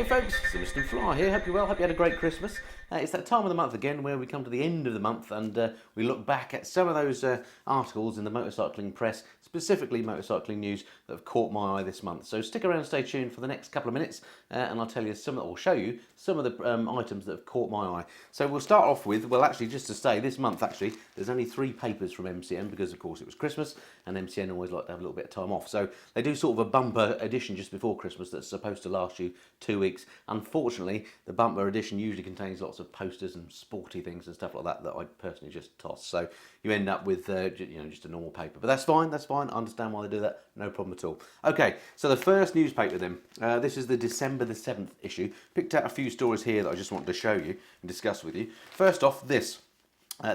Hey folks, it's Mr. Fly here. Hope you're well. Hope you had a great Christmas. It's that time of the month again where we come to the end of the month and we look back at some of those articles in the motorcycling press, specifically motorcycling news, that have caught my eye this month. So stick around and stay tuned for the next couple of minutes and I'll tell you some, or show you some of the items that have caught my eye. So we'll start off with, well actually just to say, this month actually, there's only 3 papers from MCN because of course it was Christmas and MCN always like to have a little bit of time off. So they do sort of a bumper edition just before Christmas that's supposed to last you 2 weeks. Unfortunately, the bumper edition usually contains lots of posters and sporty things and stuff like that that I personally just toss. So you end up with just a normal paper. But that's fine, I understand why they do that, no problem at all. Okay, so the first newspaper then, this is the December the 7th issue. Picked out a few stories here that I just wanted to show you and discuss with you. First off, this.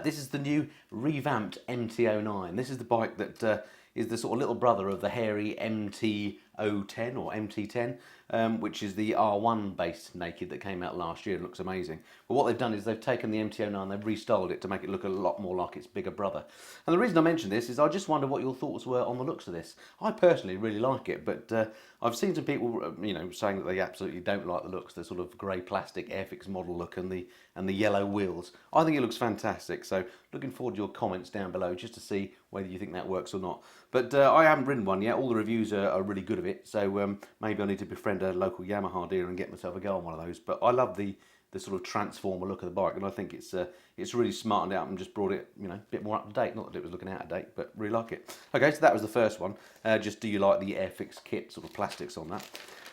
This is the new revamped MT09. This is the bike that is the sort of little brother of the hairy MT010 or MT10, which is the R1 based naked that came out last year. It looks amazing. But what they've done is they've taken the MT09, they've restyled it to make it look a lot more like its bigger brother. And the reason I mention this is I just wonder what your thoughts were on the looks of this. I personally really like it, but I've seen some people, saying that they absolutely don't like the looks, the sort of grey plastic Airfix model look and the yellow wheels. I think it looks fantastic, so looking forward to your comments down below just to see whether you think that works or not. But I haven't ridden one yet. All the reviews are really good of it, so maybe I need to befriend a local Yamaha dealer and get myself a go on one of those. But I love the sort of transformer look of the bike, and I think it's really smartened out and just brought it a bit more up to date. Not that it was looking out of date, but really like it. Okay, so that was the first one. Just do you like the Airfix kit sort of plastics on that?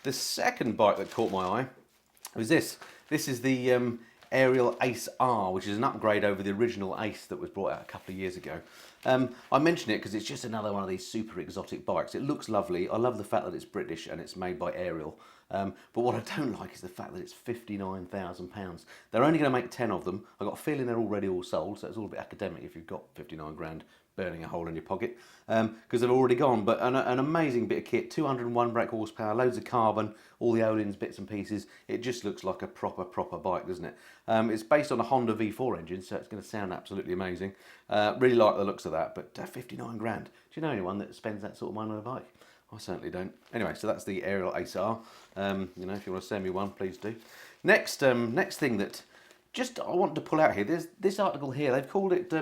The second bike that caught my eye was this. This is the Aerial Ace R, which is an upgrade over the original Ace that was brought out a couple of years ago. I mention it because it's just another one of these super exotic bikes. It looks lovely. I love the fact that it's British and it's made by Aerial. But what I don't like is the fact that it's £59,000. They're only going to make 10 of them. I've got a feeling they're already all sold, so it's all a bit academic if you've got 59 grand burning a hole in your pocket, because they've already gone. But an amazing bit of kit, 201 brake horsepower, loads of carbon, all the Öhlins bits and pieces. It just looks like a proper bike, doesn't it? It's based on a Honda V4 engine, so it's going to sound absolutely amazing. Really like the looks of that, but 59 grand. Do you know anyone that spends that sort of money on a bike? I certainly don't. Anyway, so that's the Aerial Ace R. If you want to send me one, please do. Next thing that I want to pull out here, there's this article here. They've called it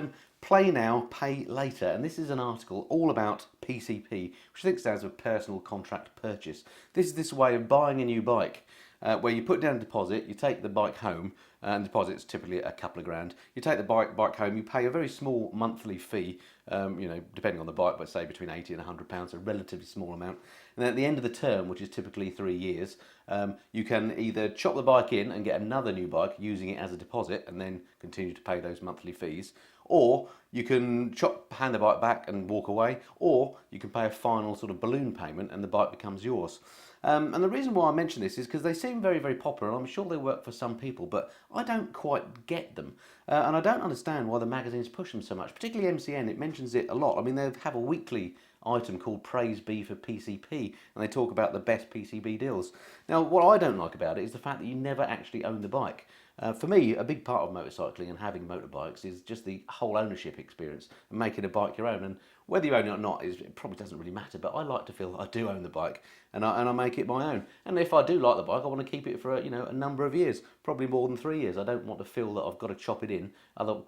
Play Now, Pay Later, and this is an article all about PCP, which I think stands for Personal Contract Purchase. This is this way of buying a new bike, where you put down a deposit, you take the bike home, and the deposit's typically a couple of grand. You take the bike home, you pay a very small monthly fee, depending on the bike, but say between £80 and £100, a relatively small amount. And then at the end of the term, which is typically 3 years, you can either chop the bike in and get another new bike using it as a deposit and then continue to pay those monthly fees, or you can hand the bike back and walk away, or you can pay a final sort of balloon payment and the bike becomes yours. And the reason why I mention this is because they seem very, very popular, and I'm sure they work for some people, but I don't quite get them. And I don't understand why the magazines push them so much, particularly MCN. It mentions it a lot. I mean, they have a weekly item called Praise Be for PCP, and they talk about the best PCB deals. Now, what I don't like about it is the fact that you never actually own the bike. For me, a big part of motorcycling and having motorbikes is just the whole ownership experience and making a bike your own. And whether you own it or not, it probably doesn't really matter, but I like to feel I do own the bike and I make it my own. And if I do like the bike, I want to keep it for a number of years, probably more than 3 years. I don't want to feel that I've got to chop it in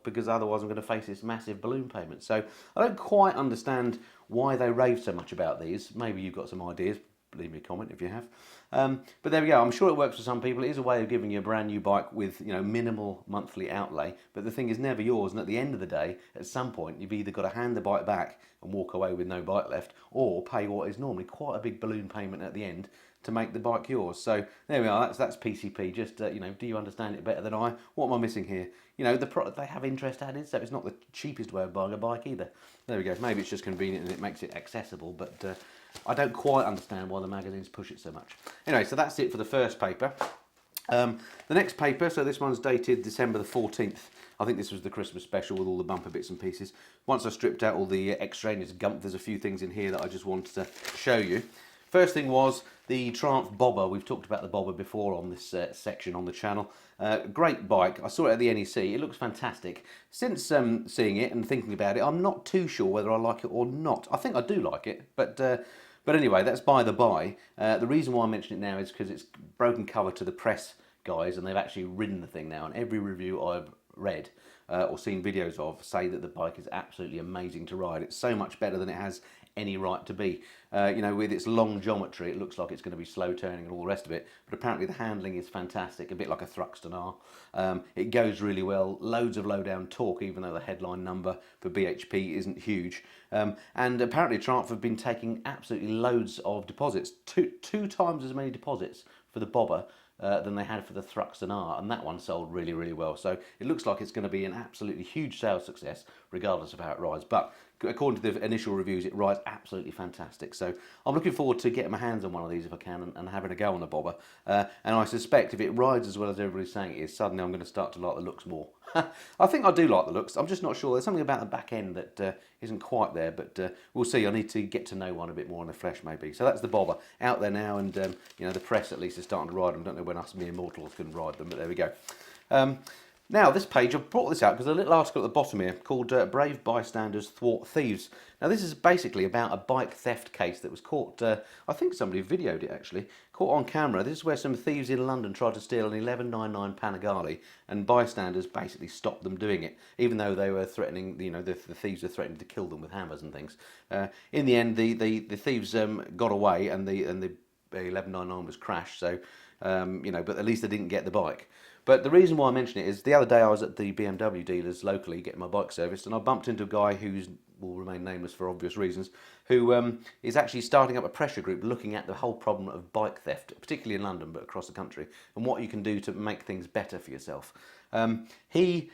because otherwise I'm going to face this massive balloon payment. So I don't quite understand why they rave so much about these. Maybe you've got some ideas. Leave me a comment if you have. But there we go. I'm sure it works for some people. It is a way of giving you a brand new bike with minimal monthly outlay. But the thing is never yours. And at the end of the day, at some point, you've either got to hand the bike back and walk away with no bike left, or pay what is normally quite a big balloon payment at the end to make the bike yours. So there we are. That's PCP. Just do you understand it better than I? What am I missing here? They have interest added, so it's not the cheapest way of buying a bike either. There we go. Maybe it's just convenient and it makes it accessible, but I don't quite understand why the magazines push it so much. Anyway, so that's it for the first paper. The next paper, so this one's dated December the 14th. I think this was the Christmas special with all the bumper bits and pieces. Once I stripped out all the extraneous gump, there's a few things in here that I just wanted to show you. First thing was the Triumph Bobber. We've talked about the Bobber before on this section on the channel. Great bike. I saw it at the NEC. It looks fantastic. Since seeing it and thinking about it, I'm not too sure whether I like it or not. I think I do like it, but But anyway, that's by the by. The reason why I mention it now is because it's broken cover to the press guys, and they've actually ridden the thing now, and every review I've read or seen videos of say that the bike is absolutely amazing to ride. It's so much better than it has any right to be. You know, with its long geometry, it looks like it's going to be slow turning and all the rest of it, but apparently the handling is fantastic, a bit like a Thruxton R. It goes really well, loads of low down torque, even though the headline number for BHP isn't huge. And apparently Triumph have been taking absolutely loads of deposits, two times as many deposits for the bobber than they had for the Thruxton R, and that one sold really, really well. So it looks like it's going to be an absolutely huge sales success, regardless of how it rides. But according to the initial reviews, it rides absolutely fantastic. So I'm looking forward to getting my hands on one of these if I can, and having a go on the bobber. And I suspect if it rides as well as everybody's saying it is, suddenly I'm going to start to like the looks more. I think I do like the looks. I'm just not sure. There's something about the back end that isn't quite there, but we'll see. I need to get to know one a bit more in the flesh, maybe. So that's the bobber out there now, and you know, the press at least is starting to ride them. Don't know when us mere mortals can ride them, but there we go. Now, this page, I've brought this out because there's a little article at the bottom here called Brave Bystanders Thwart Thieves. Now, this is basically about a bike theft case that was caught, I think somebody videoed it actually, caught on camera. This is where some thieves in London tried to steal an 1199 Panigale, and bystanders basically stopped them doing it, even though they were threatening, you know, the thieves were threatening to kill them with hammers and things. In the end, the thieves got away, and the 1199 was crashed, so, you know, but at least they didn't get the bike. But the reason why I mention it is the other day I was at the BMW dealers locally getting my bike serviced, and I bumped into a guy who will remain nameless for obvious reasons, who is actually starting up a pressure group looking at the whole problem of bike theft, particularly in London but across the country, and what you can do to make things better for yourself. He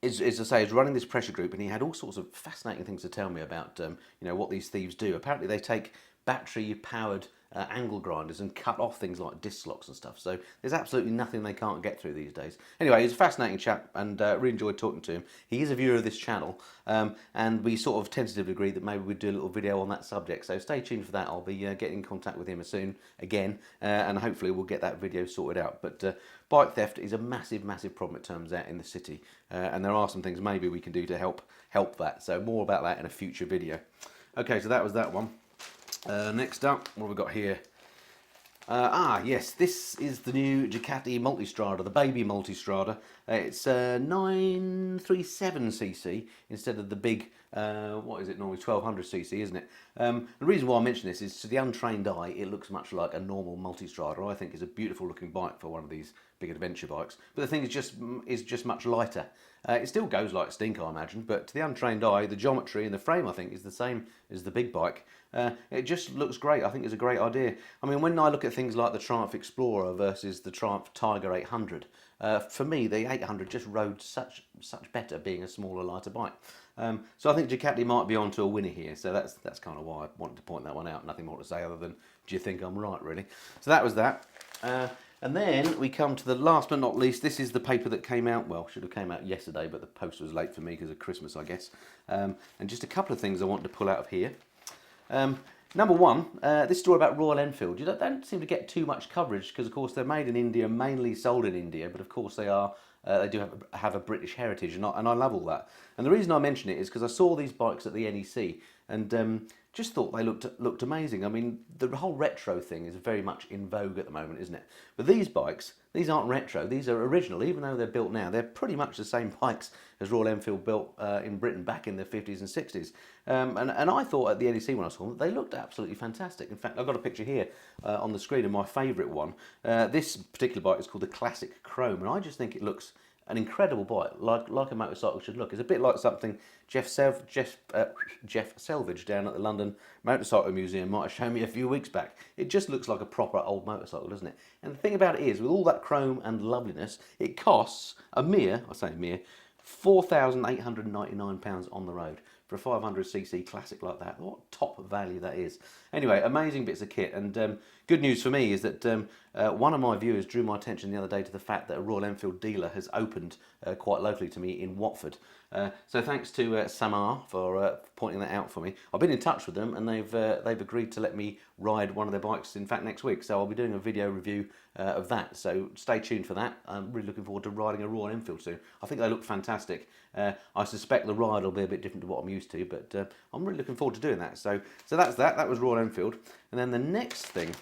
is, as I say, is running this pressure group, and he had all sorts of fascinating things to tell me about you know, what these thieves do. Apparently they take battery-powered angle grinders and cut off things like disc locks and stuff. So there's absolutely nothing they can't get through these days. Anyway, he's a fascinating chap, and really enjoyed talking to him. He is a viewer of this channel, and we sort of tentatively agreed that maybe we'd do a little video on that subject. So stay tuned for that. I'll be getting in contact with him soon again, and hopefully we'll get that video sorted out. But bike theft is a massive, massive problem, it turns out, in the city, and there are some things maybe we can do to help that. So more about that in a future video. Okay, so that was that one. Next up, what have we got here? Yes, this is the new Ducati Multistrada, the baby Multistrada. It's 937cc instead of the big, what is it normally, 1200cc, isn't it? The reason why I mention this is, to the untrained eye, it looks much like a normal Multistrada. I think it's a beautiful looking bike for one of these big adventure bikes. But the thing is just much lighter. It still goes like stink, I imagine, but to the untrained eye, the geometry and the frame, I think, is the same as the big bike. It just looks great. I think it's a great idea. I mean, when I look at things like the Triumph Explorer versus the Triumph Tiger 800, for me, the 800 just rode such better, being a smaller, lighter bike. So I think Ducati might be onto a winner here. So that's kind of why I wanted to point that one out. Nothing more to say other than, do you think I'm right, really? So that was that. And then we come to the last but not least. This is the paper that came out, well, should have came out yesterday, but the post was late for me because of Christmas, I guess. And just a couple of things I want to pull out of here. Number one, this story about Royal Enfield. They don't seem to get too much coverage because, of course, they're made in India, mainly sold in India, but of course they do have a British heritage, and I love all that. And the reason I mention it is because I saw these bikes at the NEC, and just thought they looked amazing. I mean, the whole retro thing is very much in vogue at the moment, isn't it? But these bikes, these aren't retro, these are original. Even though they're built now, they're pretty much the same bikes as Royal Enfield built in Britain back in the 50s and 60s. And I thought at the NEC when I saw them, they looked absolutely fantastic. In fact, I've got a picture here on the screen of my favourite one. This particular bike is called the Classic Chrome, and I just think it looks an incredible bike, like a motorcycle should look. It's a bit like something Jeff Selvage down at the London Motorcycle Museum might have shown me a few weeks back. It just looks like a proper old motorcycle, doesn't it? And the thing about it is, with all that chrome and loveliness, it costs a mere, I say mere, £4,899 on the road for a 500cc classic like that. What top value that is. Anyway, amazing bits of kit, and good news for me is that one of my viewers drew my attention the other day to the fact that a Royal Enfield dealer has opened quite locally to me in Watford. So thanks to Samar for pointing that out for me. I've been in touch with them and they've agreed to let me ride one of their bikes, in fact, next week. So I'll be doing a video review of that. So stay tuned for that. I'm really looking forward to riding a Royal Enfield soon. I think they look fantastic. I suspect the ride will be a bit different to what I'm used to, but I'm really looking forward to doing that. So that's that. That was Royal Enfield. And then the next thing,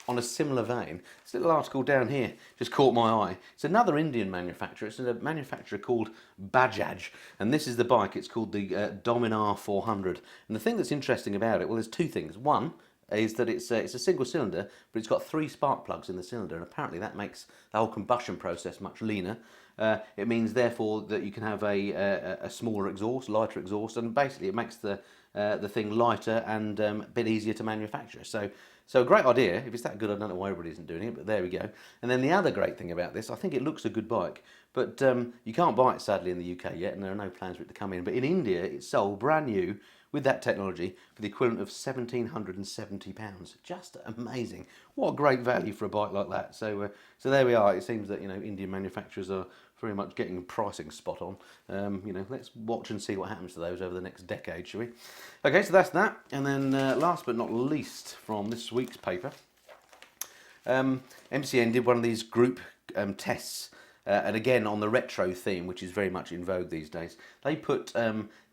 on a similar vein, this little article down here just caught my eye. It's another Indian manufacturer. It's a manufacturer called Bajaj, and this is the bike. It's called the Dominar 400. And the thing that's interesting about it, well, there's two things. One is that it's a single cylinder, but it's got 3 spark plugs in the cylinder, and apparently that makes the whole combustion process much leaner. It means, therefore, that you can have a smaller exhaust, lighter exhaust, and basically it makes the thing lighter and a bit easier to manufacture. So a great idea. If it's that good, I don't know why everybody isn't doing it, but there we go. And then the other great thing about this, I think it looks a good bike, but you can't buy it sadly in the UK yet, and there are no plans for it to come in. But in India, it's sold brand new with that technology for the equivalent of £1,770. Just amazing. What a great value for a bike like that. So there we are. It seems that, you know, Indian manufacturers are very much getting pricing spot on. You know, let's watch and see what happens to those over the next decade, shall we? Okay, so that's that. And then last but not least, from this week's paper, MCN did one of these group tests, and again on the retro theme, which is very much in vogue these days. They put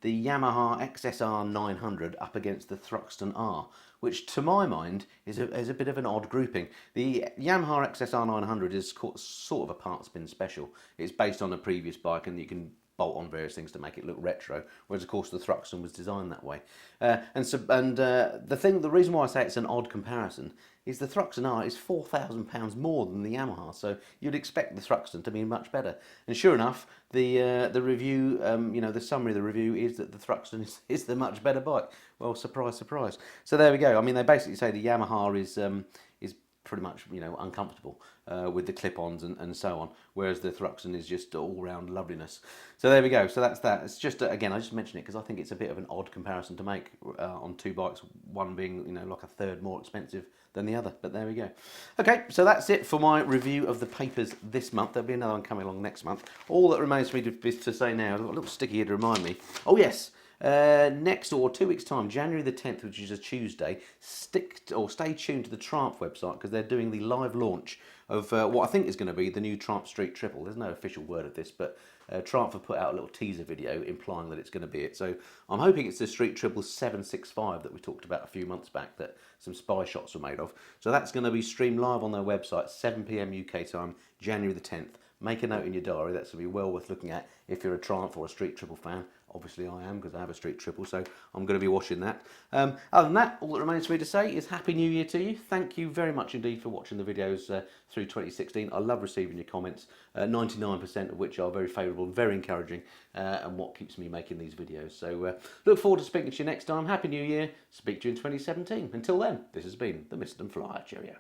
the Yamaha XSR 900 up against the Thruxton R, which to my mind is a bit of an odd grouping. The Yamaha XSR 900 is sort of a part spin special. It's based on a previous bike, and you can bolt on various things to make it look retro, whereas of course the Thruxton was designed that way. The reason why I say it's an odd comparison is the Thruxton R is £4,000 more than the Yamaha, so you'd expect the Thruxton to be much better. And sure enough, the review, you know, the summary of the review is that the Thruxton is the much better bike. Well, surprise, surprise. So there we go. I mean, they basically say the Yamaha is pretty much, you know, uncomfortable with the clip-ons and so on, whereas the Thruxton is just all-round loveliness. So there we go. So that's that. It's just again, I just mention it because I think it's a bit of an odd comparison to make on two bikes, one being, you know, like a third more expensive than the other. But there we go. Okay, so that's it for my review of the papers this month. There'll be another one coming along next month. All that remains for me to say now, I've got a little sticky here to remind me. Oh yes. Next, or 2 weeks' time, January the 10th, which is a Tuesday, stay tuned to the Triumph website because they're doing the live launch of what I think is going to be the new Triumph Street Triple. There's no official word of this, but Triumph have put out a little teaser video implying that it's going to be it. So I'm hoping it's the Street Triple 765 that we talked about a few months back that some spy shots were made of. So that's going to be streamed live on their website, 7 PM UK time, January the 10th. Make a note in your diary. That's going to be well worth looking at if you're a Triumph or a Street Triple fan. Obviously I am, because I have a Street Triple, so I'm going to be watching that. Other than that, all that remains for me to say is Happy New Year to you. Thank you very much indeed for watching the videos through 2016. I love receiving your comments, 99% of which are very favourable and very encouraging, and what keeps me making these videos. So look forward to speaking to you next time. Happy New Year. Speak to you in 2017. Until then, this has been the Mist and Flyer. Cheerio.